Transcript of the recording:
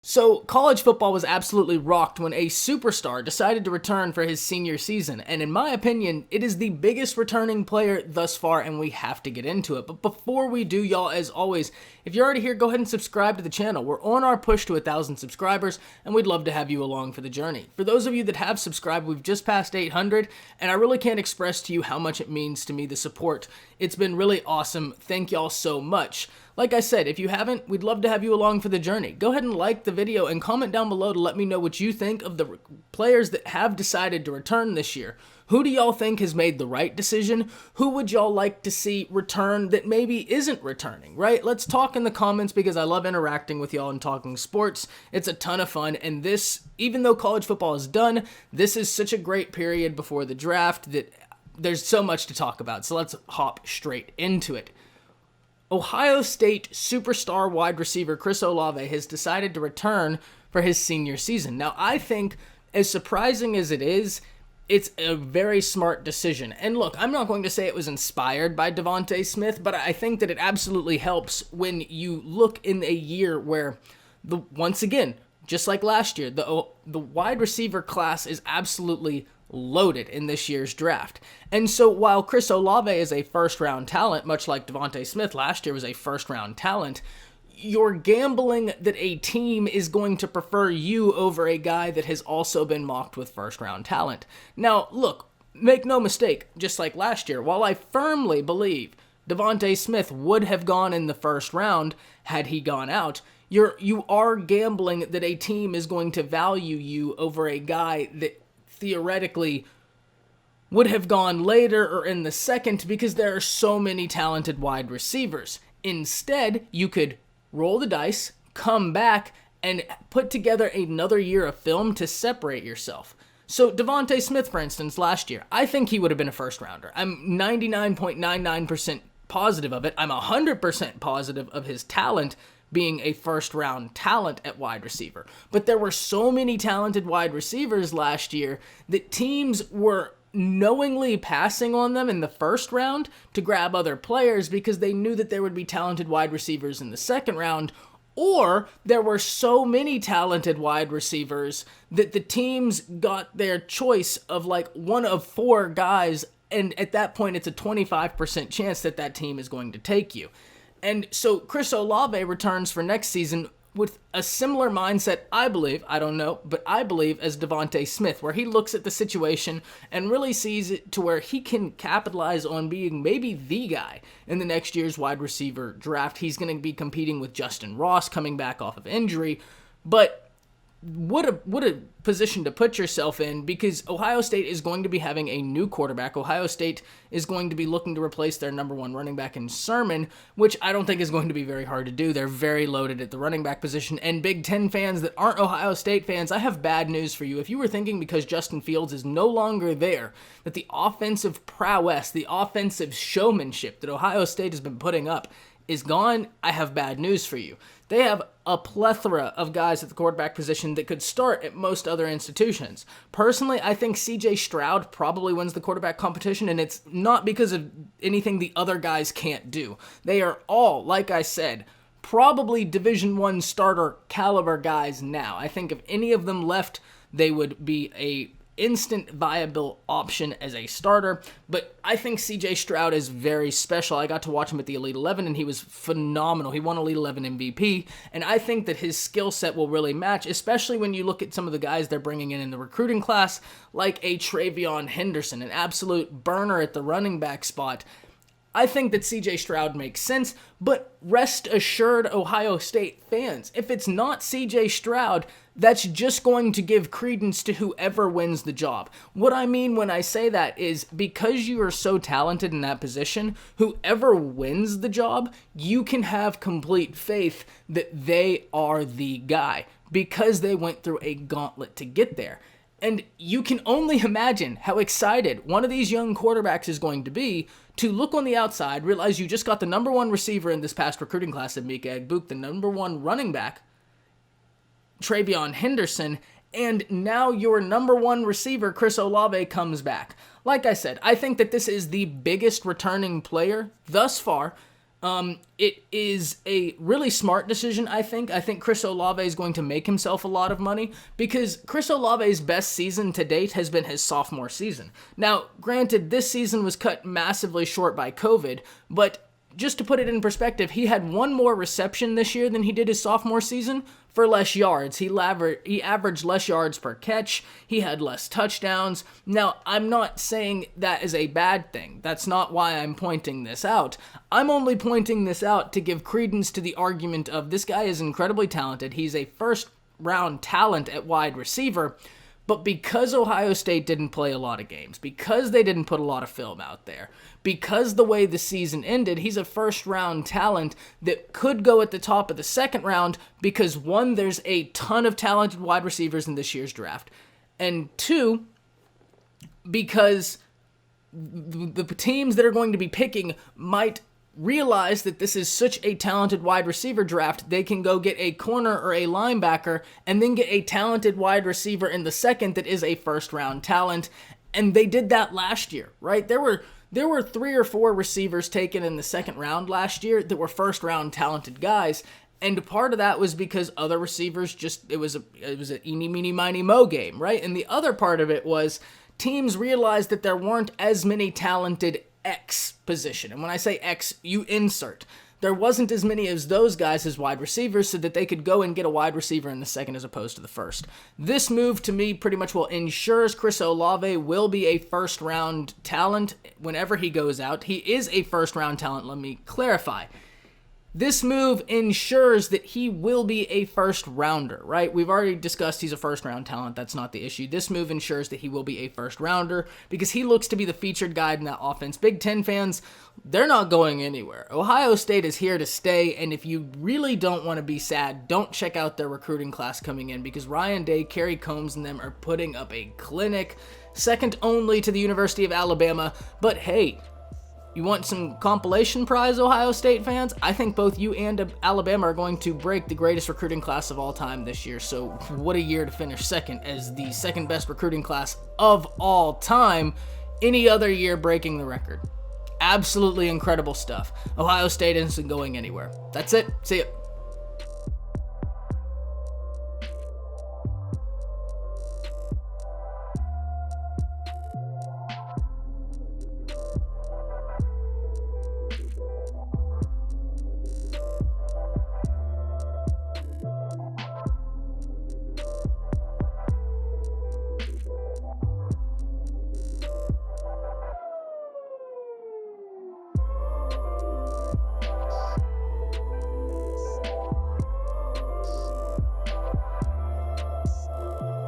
So, college football was absolutely rocked when a superstar decided to return for his senior season, and in my opinion, it is the biggest returning player thus far, and we have to get into it. But before we do, y'all, as always, if you're already here, go ahead and subscribe to the channel. We're on our push to 1,000 subscribers, and we'd love to have you along for the journey. For those of you that have subscribed, we've just passed 800, and I really can't express to you how much it means to me, the support. It's been really awesome. Thank y'all so much. Like I said, if you haven't, we'd love to have you along for the journey. Go ahead and like the video and comment down below to let me know what you think of the players that have decided to return this year. Who do y'all think has made the right decision? Who would y'all like to see return that maybe isn't returning, right? Let's talk in the comments because I love interacting with y'all and talking sports. It's a ton of fun, and this, even though college football is done, this is such a great period before the draft that there's so much to talk about, so let's hop straight into it. Ohio State superstar wide receiver Chris Olave has decided to return for his senior season. Now, I think, as surprising as it is, it's a very smart decision. And look, I'm not going to say it was inspired by Devontae Smith, but I think that it absolutely helps when you look in a year where, once again, just like last year, the wide receiver class is absolutely loaded in this year's draft. And so while Chris Olave is a first-round talent, much like Devontae Smith last year was a first-round talent, you're gambling that a team is going to prefer you over a guy that has also been mocked with first-round talent. Now, look, make no mistake, just like last year, while I firmly believe Devontae Smith would have gone in the first round had he gone out, you are gambling that a team is going to value you over a guy that theoretically would have gone later or in the second because there are so many talented wide receivers. Instead, you could roll the dice, come back, and put together another year of film to separate yourself. So Devontae Smith, for instance, last year, I think he would have been a first rounder. I'm 99.99% positive of it. I'm 100% positive of his talent being a first-round talent at wide receiver. But there were so many talented wide receivers last year that teams were knowingly passing on them in the first round to grab other players because they knew that there would be talented wide receivers in the second round, or there were so many talented wide receivers that the teams got their choice of like one of four guys, and at that point it's a 25% chance that that team is going to take you. And so Chris Olave returns for next season with a similar mindset, I believe, I don't know, but I believe as Devontae Smith, where he looks at the situation and really sees it to where he can capitalize on being maybe the guy in the next year's wide receiver draft. He's going to be competing with Justin Ross coming back off of injury, but what a position to put yourself in, because Ohio State is going to be having a new quarterback. Ohio State is going to be looking to replace their number one running back in Sermon, which I don't think is going to be very hard to do. They're very loaded at the running back position. And Big Ten fans that aren't Ohio State fans, I have bad news for you. If you were thinking because Justin Fields is no longer there, that the offensive prowess, the offensive showmanship that Ohio State has been putting up is gone, I have bad news for you. They have a plethora of guys at the quarterback position that could start at most other institutions. Personally, I think C.J. Stroud probably wins the quarterback competition, and it's not because of anything the other guys can't do. They are all, like I said, probably Division I starter caliber guys now. I think if any of them left, they would be a instant viable option as a starter, but I think CJ Stroud is very special. I got to watch him at the Elite 11, and he was phenomenal. He won Elite 11 MVP, and I think that his skill set will really match, especially when you look at some of the guys they're bringing in the recruiting class, like a Travion Henderson, an absolute burner at the running back spot. I think that CJ Stroud makes sense, but rest assured, Ohio State fans, if it's not CJ Stroud, that's just going to give credence to whoever wins the job. What I mean when I say that is because you are so talented in that position, whoever wins the job, you can have complete faith that they are the guy because they went through a gauntlet to get there. And you can only imagine how excited one of these young quarterbacks is going to be to look on the outside, realize you just got the number one receiver in this past recruiting class of Mika Egbuka, the number one running back, Travion Henderson, and now your number one receiver, Chris Olave, comes back. Like I said, I think that this is the biggest returning player thus far It is a really smart decision, I think. I think Chris Olave is going to make himself a lot of money because Chris Olave's best season to date has been his sophomore season. Now, granted, this season was cut massively short by COVID, but just to put it in perspective, he had one more reception this year than he did his sophomore season for less yards. He averaged less yards per catch. He had less touchdowns. Now, I'm not saying that is a bad thing. That's not why I'm pointing this out. I'm only pointing this out to give credence to the argument of this guy is incredibly talented. He's a first-round talent at wide receiver. But because Ohio State didn't play a lot of games, because they didn't put a lot of film out there, because the way the season ended, he's a first-round talent that could go at the top of the second round because, one, there's a ton of talented wide receivers in this year's draft, and two, because the teams that are going to be picking might realize that this is such a talented wide receiver draft, they can go get a corner or a linebacker and then get a talented wide receiver in the second that is a first-round talent. And they did that last year, right? There were 3 or 4 receivers taken in the second round last year that were first-round talented guys. And part of that was because other receivers it was a eeny, meeny, miny, mo game, right? And the other part of it was teams realized that there weren't as many talented X position. And when I say X, you insert. There wasn't as many as those guys as wide receivers so that they could go and get a wide receiver in the second as opposed to the first. This move to me pretty much ensures Chris Olave will be a first round talent whenever he goes out. He is a first round talent, let me clarify. This move ensures that he will be a first rounder, right? We've already discussed he's a first round talent. That's not the issue. This move ensures that he will be a first rounder because he looks to be the featured guy in that offense. Big Ten fans, they're not going anywhere. Ohio State is here to stay, and if you really don't want to be sad, don't check out their recruiting class coming in because Ryan Day, Kerry Combs, and them are putting up a clinic, second only to the University of Alabama. But hey, you want some compilation prize, Ohio State fans? I think both you and Alabama are going to break the greatest recruiting class of all time this year. So what a year to finish second as the second best recruiting class of all time. Any other year breaking the record. Absolutely incredible stuff. Ohio State isn't going anywhere. That's it. See ya.